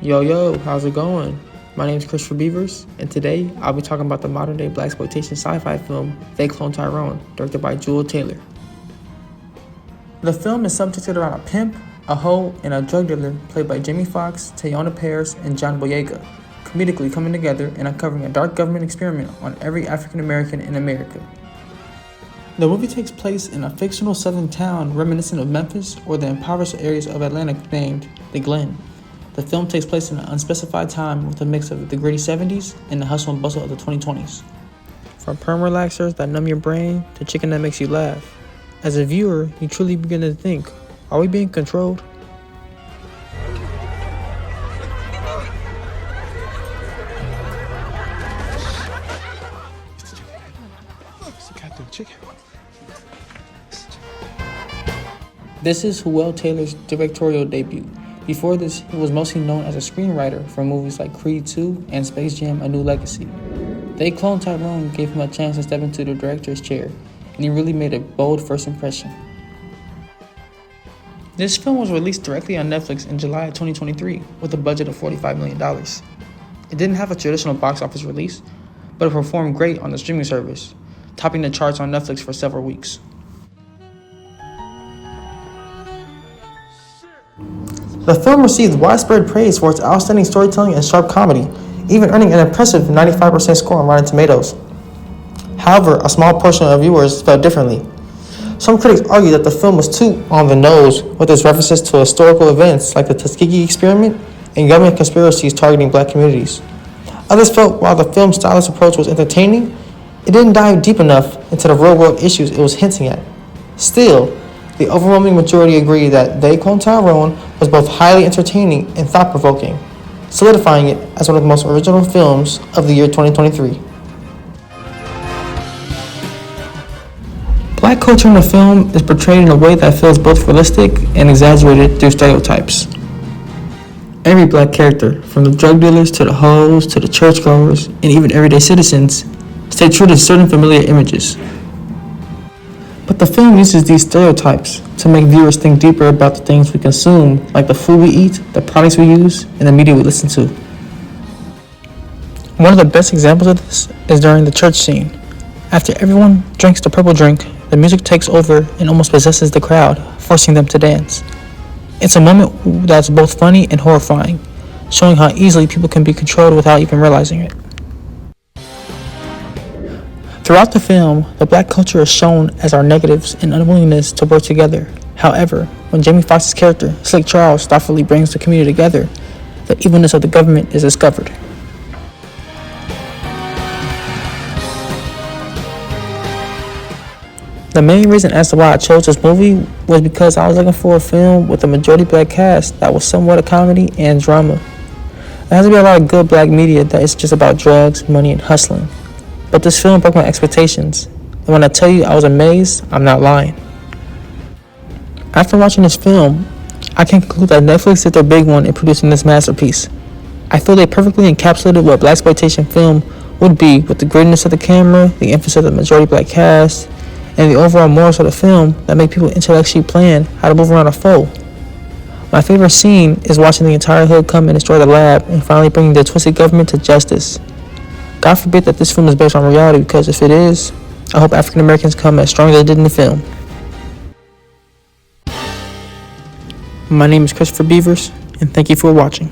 Yo, how's it going? My name is Kristopher Beavers, and today I'll be talking about the modern-day blaxploitation sci-fi film, Clone Tyrone, directed by Jewel Taylor. The film is subjected around a pimp, a hoe, and a drug dealer played by Jamie Foxx, Teyonah Parris, and John Boyega, comedically coming together and uncovering a dark government experiment on every African American in America. The movie takes place in a fictional southern town reminiscent of Memphis or the impoverished areas of Atlanta named The Glen. The film takes place in an unspecified time with a mix of the gritty 70s and the hustle and bustle of the 2020s. From perm relaxers that numb your brain to chicken that makes you laugh. As a viewer, you truly begin to think, are we being controlled? This is Jewel Taylor's directorial debut. Before this, he was mostly known as a screenwriter for movies like Creed 2 and Space Jam: A New Legacy. Clone Tyrone gave him a chance to step into the director's chair, and he really made a bold first impression. This film was released directly on Netflix in July of 2023 with a budget of $45 million. It didn't have a traditional box office release, but it performed great on the streaming service, topping the charts on Netflix for several weeks. The film received widespread praise for its outstanding storytelling and sharp comedy, even earning an impressive 95% score on Rotten Tomatoes. However, a small portion of viewers felt differently. Some critics argue that the film was too on the nose with its references to historical events like the Tuskegee experiment and government conspiracies targeting black communities. Others felt while the film's stylish approach was entertaining, it didn't dive deep enough into the real-world issues it was hinting at. Still, the overwhelming majority agree that Clone Tyrone was both highly entertaining and thought-provoking, solidifying it as one of the most original films of the year 2023. Black culture in the film is portrayed in a way that feels both realistic and exaggerated through stereotypes. Every black character, from the drug dealers to the hoes to the churchgoers and even everyday citizens, stay true to certain familiar images. But the film uses these stereotypes to make viewers think deeper about the things we consume, like the food we eat, the products we use, and the media we listen to. One of the best examples of this is during the church scene. After everyone drinks the purple drink, the music takes over and almost possesses the crowd, forcing them to dance. It's a moment that's both funny and horrifying, showing how easily people can be controlled without even realizing it. Throughout the film, the black culture is shown as our negatives and unwillingness to work together. However, when Jamie Foxx's character, Slick Charles, thoughtfully brings the community together, the evilness of the government is discovered. The main reason as to why I chose this movie was because I was looking for a film with a majority black cast that was somewhat a comedy and drama. There has to be a lot of good black media that is just about drugs, money, and hustling. But this film broke my expectations, and when I tell you I was amazed, I'm not lying. After watching this film, I can conclude that Netflix did their big one in producing this masterpiece. I feel they perfectly encapsulated what blaxploitation film would be with the grittiness of the camera, the emphasis of the majority black cast, and the overall morals of the film that make people intellectually plan how to move around a foe. My favorite scene is watching the entire hood come and destroy the lab and finally bringing the twisted government to justice. God forbid that this film is based on reality, because if it is, I hope African Americans come as strong as they did in the film. My name is Kristopher Beavers, and thank you for watching.